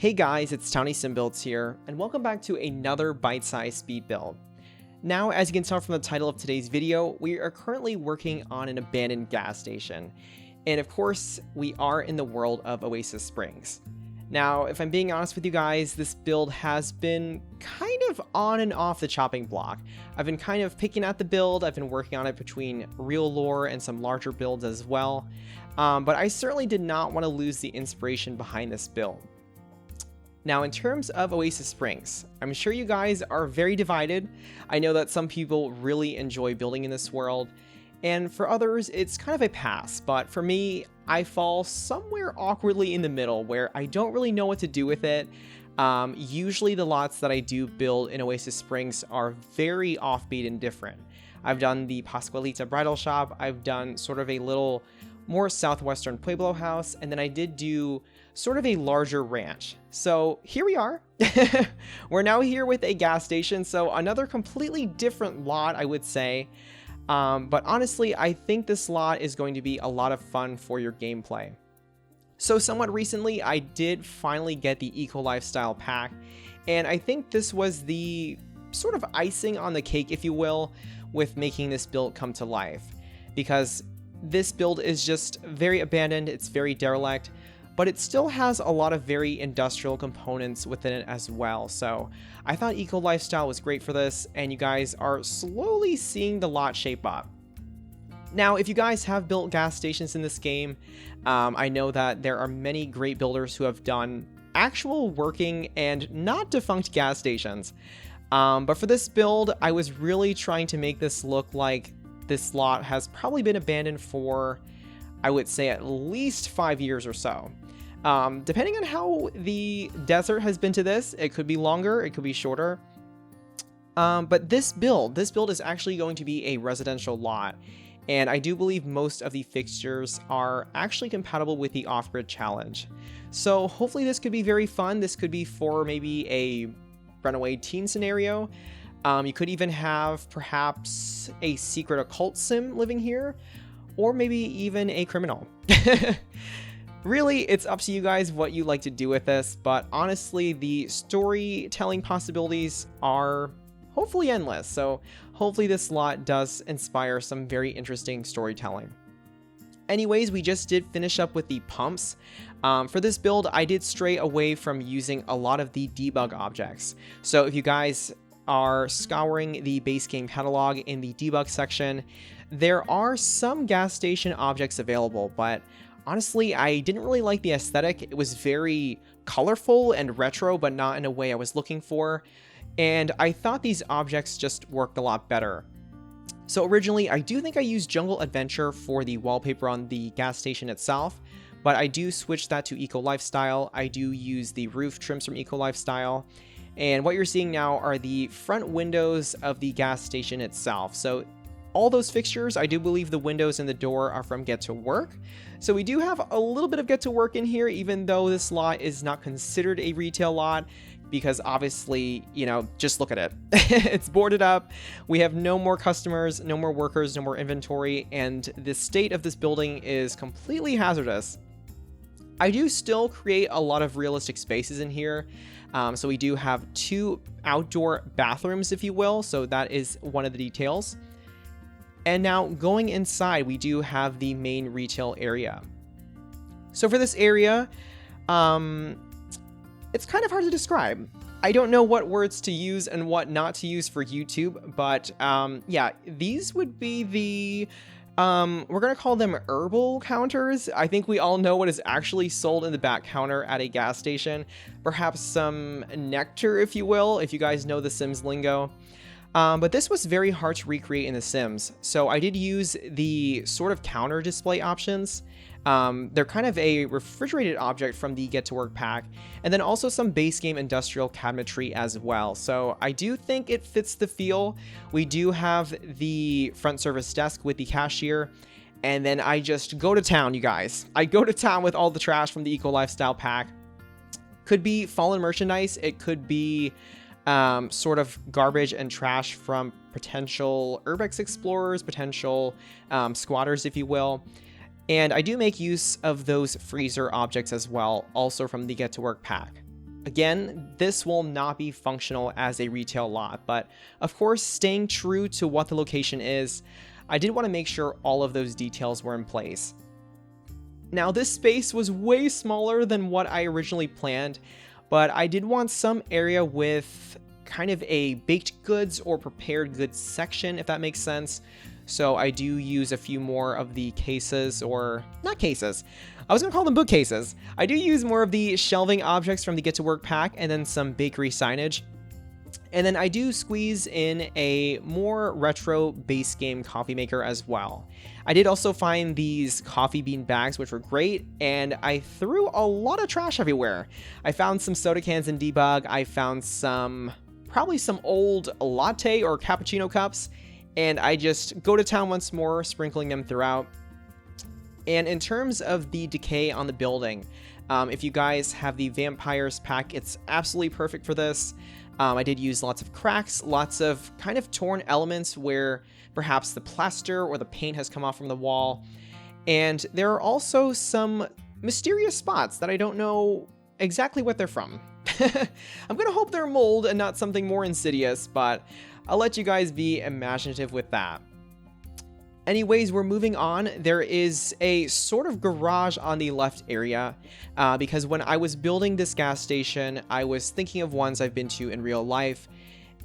Hey guys, it's towniesimbuilds here, and welcome back to another bite-sized speed build. Now, as you can tell from the title of today's video, we are currently working on an abandoned gas station. And of course, we are in the world of Oasis Springs. Now, if I'm being honest with you guys, this build has been kind of on and off the chopping block. I've been kind of picking at the build, I've been working on it between real lore and some larger builds as well. But I certainly did not want to lose the inspiration behind this build. Now, in terms of Oasis Springs, I'm sure you guys are very divided. I know that some people really enjoy building in this world, and for others, it's kind of a pass. But for me, I fall somewhere awkwardly in the middle where I don't really know what to do with it. Usually the lots that I do build in Oasis Springs are very offbeat and different. I've done the 𝗧𝗛𝗏𝗧𝗖𝗛𝗛 bridal shop, I've done sort of a little more southwestern pueblo house, and then I did do sort of a larger ranch. So here we are. We're now here with a gas station, so another completely different lot, I would say. But honestly, I think this lot is going to be a lot of fun for your gameplay. So somewhat recently, I did finally get the Eco Lifestyle pack, and I think this was the sort of icing on the cake, if you will, with making this build come to life. Because this build is just very abandoned, it's very derelict, but it still has a lot of very industrial components within it as well. So I thought Eco Lifestyle was great for this, and you guys are slowly seeing the lot shape up. Now, if you guys have built gas stations in this game, I know that there are many great builders who have done actual working and not defunct gas stations. But for this build, I was really trying to make this look like this lot has probably been abandoned for, I would say, at least 5 years or so. Depending on how the desert has been to this, it could be longer, it could be shorter. But this build is actually going to be a residential lot, and I do believe most of the fixtures are actually compatible with the off-grid challenge. So hopefully this could be very fun. This could be for maybe a runaway teen scenario. You could even have perhaps a secret occult sim living here, or maybe even a criminal. Really, it's up to you guys what you like to do with this, but honestly, the storytelling possibilities are hopefully endless, so hopefully this lot does inspire some very interesting storytelling. Anyways, we just did finish up with the pumps. For this build, I did stray away from using a lot of the debug objects. So if you guys are scouring the base game catalog in the debug section, there are some gas station objects available, but honestly, I didn't really like the aesthetic. It was very colorful and retro, but not in a way I was looking for. And I thought these objects just worked a lot better. So originally, I do think I used Jungle Adventure for the wallpaper on the gas station itself, but I do switch that to Eco Lifestyle. I do use the roof trims from Eco Lifestyle. And what you're seeing now are the front windows of the gas station itself. So all those fixtures, I do believe the windows and the door are from Get to Work. So we do have a little bit of Get to Work in here, even though this lot is not considered a retail lot, because obviously, you know, just look at it. It's boarded up. We have no more customers, no more workers, no more inventory, and the state of this building is completely hazardous. I do still create a lot of realistic spaces in here. So we do have 2 outdoor bathrooms, if you will. So that is one of the details. And now going inside, we do have the main retail area. So for this area, it's kind of hard to describe. I don't know what words to use and what not to use for YouTube, but yeah, these would be the, we're gonna call them herbal counters. I think we all know what is actually sold in the back counter at a gas station. Perhaps some nectar, if you will, if you guys know the Sims lingo. But this was very hard to recreate in The Sims, so I did use the sort of counter display options. They're kind of a refrigerated object from the Get to Work pack, and then also some base game industrial cabinetry as well. So I do think it fits the feel. We do have the front service desk with the cashier, and then I just go to town, you guys. I go to town with all the trash from the Eco Lifestyle pack. Could be fallen merchandise, it could be sort of garbage and trash from potential Urbex explorers, potential squatters, if you will. And I do make use of those freezer objects as well, also from the Get to Work pack. Again, this will not be functional as a retail lot, but of course, staying true to what the location is, I did want to make sure all of those details were in place. Now, this space was way smaller than what I originally planned, but I did want some area with kind of a baked goods or prepared goods section, if that makes sense. So I do use a few more of the cases, or not cases, I was gonna call them bookcases. I do use more of the shelving objects from the Get to Work pack and then some bakery signage. And then I do squeeze in a more retro base game coffee maker as well. I did also find these coffee bean bags, which were great, and I threw a lot of trash everywhere. I found some soda cans in debug, I found probably some old latte or cappuccino cups, and I just go to town once more, sprinkling them throughout. And in terms of the decay on the building, if you guys have the Vampires pack, it's absolutely perfect for this. I did use lots of cracks, lots of kind of torn elements where perhaps the plaster or the paint has come off from the wall. And there are also some mysterious spots that I don't know exactly what they're from. I'm gonna hope they're mold and not something more insidious, but I'll let you guys be imaginative with that. Anyways, we're moving on. There is a sort of garage on the left area because when I was building this gas station, I was thinking of ones I've been to in real life.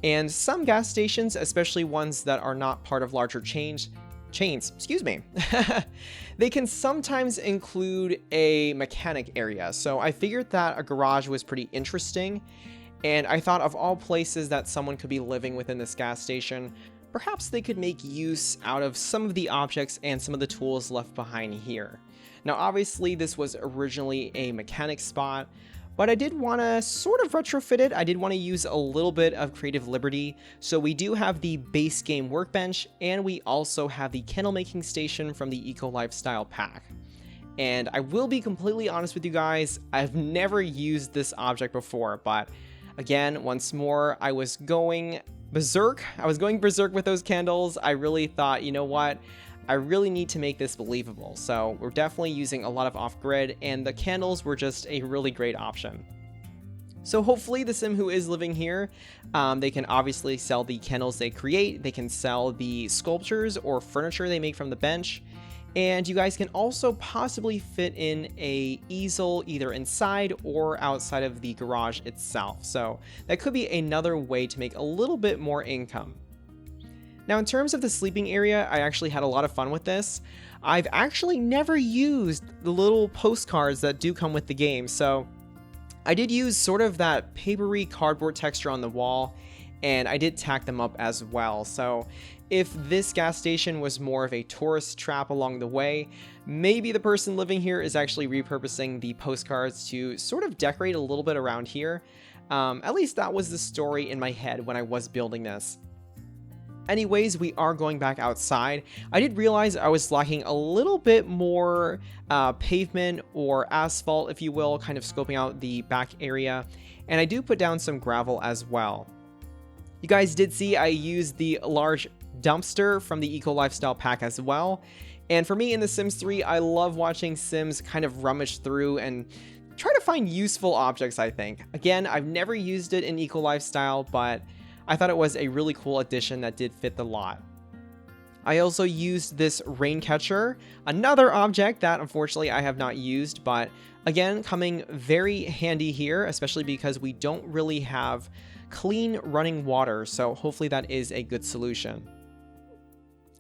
And some gas stations, especially ones that are not part of larger chains, excuse me, they can sometimes include a mechanic area. So I figured that a garage was pretty interesting. And I thought of all places that someone could be living within this gas station, perhaps they could make use out of some of the objects and some of the tools left behind here. Now, obviously, this was originally a mechanic spot, but I did want to sort of retrofit it. I did want to use a little bit of creative liberty. So we do have the base game workbench, and we also have the candle making station from the Eco Lifestyle pack. And I will be completely honest with you guys, I've never used this object before, but again, once more, I was going berserk with those candles. I really thought, you know what? I really need to make this believable. So we're definitely using a lot of off-grid, and the candles were just a really great option. So hopefully the sim who is living here, they can obviously sell the candles they create, they can sell the sculptures or furniture they make from the bench, and you guys can also possibly fit in a easel either inside or outside of the garage itself. So that could be another way to make a little bit more income. Now, in terms of the sleeping area, I actually had a lot of fun with this. I've actually never used the little postcards that do come with the game, so I did use sort of that papery cardboard texture on the wall, and I did tack them up as well. So if this gas station was more of a tourist trap along the way, maybe the person living here is actually repurposing the postcards to sort of decorate a little bit around here. At least that was the story in my head when I was building this. Anyways, we are going back outside. I did realize I was lacking a little bit more pavement or asphalt, if you will, kind of scoping out the back area. And I do put down some gravel as well. You guys did see I used the large dumpster from the Eco Lifestyle pack as well. And for me in The Sims 3, I love watching Sims kind of rummage through and try to find useful objects, I think. Again, I've never used it in Eco Lifestyle, but I thought it was a really cool addition that did fit the lot. I also used this rain catcher, another object that unfortunately I have not used, but again, coming very handy here, especially because we don't really have clean running water, so hopefully that is a good solution.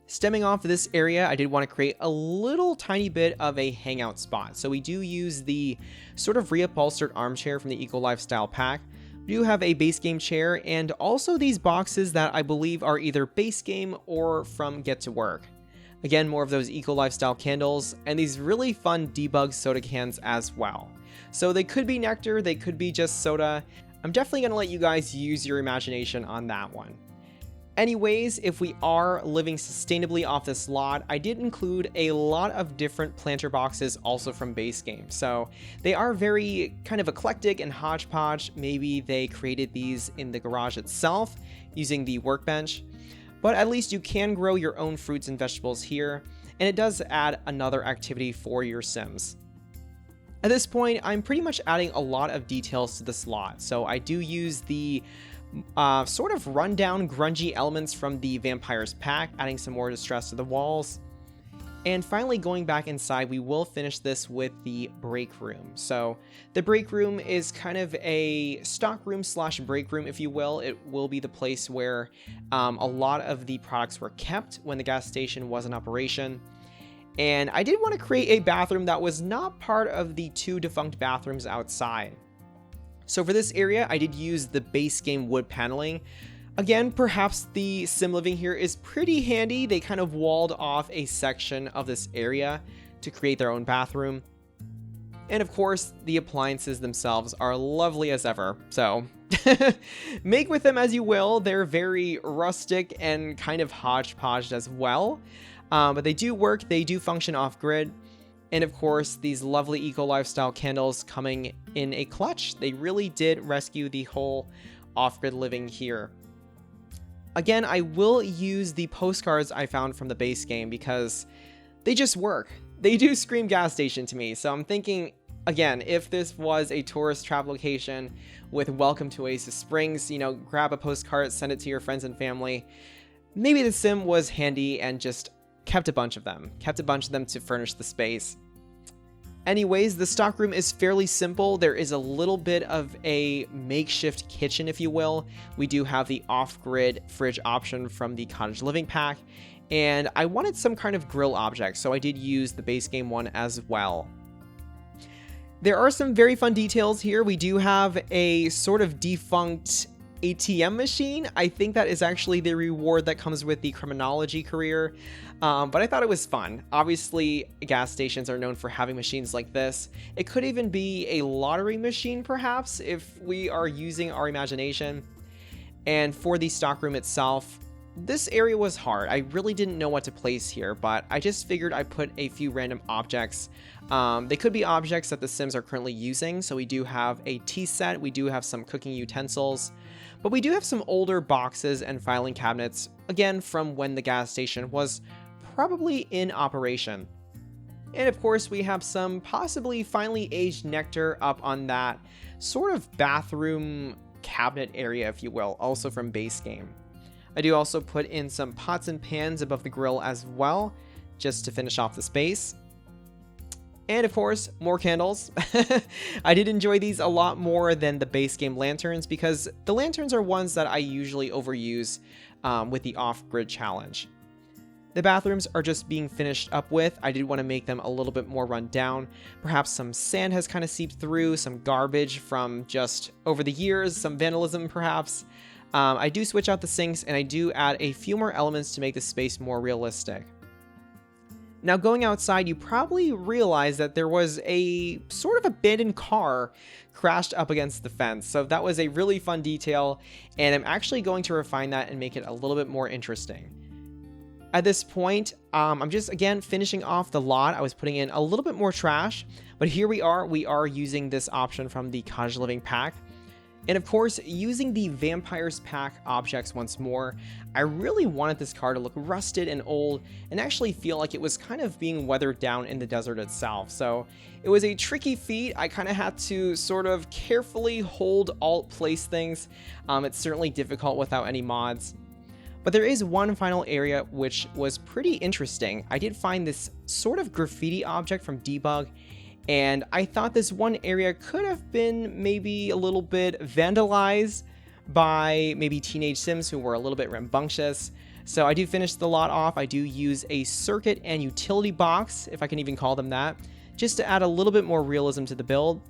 Stemming off this area, I did want to create a little tiny bit of a hangout spot. So we do use the sort of reupholstered armchair from the Eco Lifestyle pack. We do have a base game chair and also these boxes that I believe are either base game or from Get to Work. Again, more of those Eco Lifestyle candles and these really fun debug soda cans as well. So they could be nectar, they could be just soda. I'm definitely going to let you guys use your imagination on that one. Anyways, if we are living sustainably off this lot, I did include a lot of different planter boxes also from base game. So they are very kind of eclectic and hodgepodge. Maybe they created these in the garage itself using the workbench, but at least you can grow your own fruits and vegetables here, and it does add another activity for your Sims. At this point, I'm pretty much adding a lot of details to this lot. So I do use the sort of rundown grungy elements from the Vampire's Pack, adding some more distress to the walls. And finally, going back inside, we will finish this with the break room. So the break room is kind of a stock room slash break room, if you will. It will be the place where a lot of the products were kept when the gas station was in operation. And I did want to create a bathroom that was not part of the 2 defunct bathrooms outside. So for this area, I did use the base game wood paneling. Again, perhaps the sim living here is pretty handy. They kind of walled off a section of this area to create their own bathroom. And of course, the appliances themselves are lovely as ever. So make with them as you will. They're very rustic and kind of hodgepodge as well. But they do work, they do function off-grid, and of course, these lovely eco-lifestyle candles coming in a clutch. They really did rescue the whole off-grid living here. Again, I will use the postcards I found from the base game because they just work. They do scream gas station to me, so I'm thinking, again, if this was a tourist trap location with welcome to Oasis Springs, you know, grab a postcard, send it to your friends and family. Maybe the sim was handy and just kept a bunch of them to furnish the space. Anyways, the stockroom is fairly simple. There is a little bit of a makeshift kitchen, if you will. We do have the off-grid fridge option from the cottage living pack, and I wanted some kind of grill object, so I did use the base game one as well. There are some very fun details here. We do have a sort of defunct ATM machine. I think that is actually the reward that comes with the criminology career, but I thought it was fun. Obviously, gas stations are known for having machines like this. It could even be a lottery machine, perhaps, if we are using our imagination. And for the stockroom itself, this area was hard. I really didn't know what to place here, but I just figured I'd put a few random objects. They could be objects that the Sims are currently using. So we do have a tea set, we do have some cooking utensils, but we do have some older boxes and filing cabinets, again, from when the gas station was probably in operation. And of course, we have some possibly finely aged nectar up on that sort of bathroom cabinet area, if you will, also from base game. I do also put in some pots and pans above the grill as well, just to finish off the space. And of course, more candles. I did enjoy these a lot more than the base game lanterns because the lanterns are ones that I usually overuse with the off-grid challenge. The bathrooms are just being finished up with. I did want to make them a little bit more run down. Perhaps some sand has kind of seeped through, some garbage from just over the years, some vandalism perhaps. I do switch out the sinks and I do add a few more elements to make the space more realistic. Now going outside, you probably realize that there was a sort of abandoned car crashed up against the fence. So that was a really fun detail, and I'm actually going to refine that and make it a little bit more interesting. At this point, I'm just, again, finishing off the lot. I was putting in a little bit more trash, but here we are using this option from the cottage living pack. And of course, using the Vampire's Pack objects once more, I really wanted this car to look rusted and old and actually feel like it was kind of being weathered down in the desert itself. So it was a tricky feat. I kind of had to sort of carefully hold alt place things. It's certainly difficult without any mods. But there is one final area which was pretty interesting. I did find this sort of graffiti object from Debug, and I thought this one area could have been maybe a little bit vandalized by maybe teenage Sims who were a little bit rambunctious. So I do finish the lot off. I do use a circuit and utility box, if I can even call them that, just to add a little bit more realism to the build.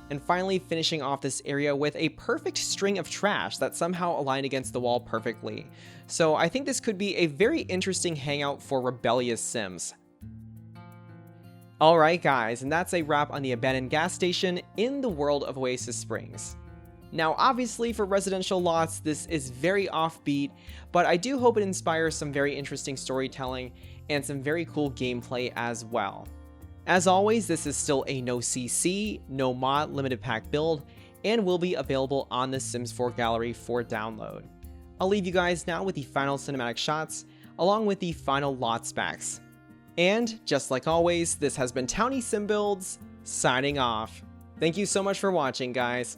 And finally finishing off this area with a perfect string of trash that somehow aligned against the wall perfectly. So I think this could be a very interesting hangout for rebellious Sims. Alright guys, and that's a wrap on the abandoned gas station in the world of Oasis Springs. Now obviously for residential lots this is very offbeat, but I do hope it inspires some very interesting storytelling and some very cool gameplay as well. As always, this is still a no CC, no mod limited pack build, and will be available on the Sims 4 gallery for download. I'll leave you guys now with the final cinematic shots, along with the final lot specs. And, just like always, this has been towniesimbuilds, signing off. Thank you so much for watching, guys.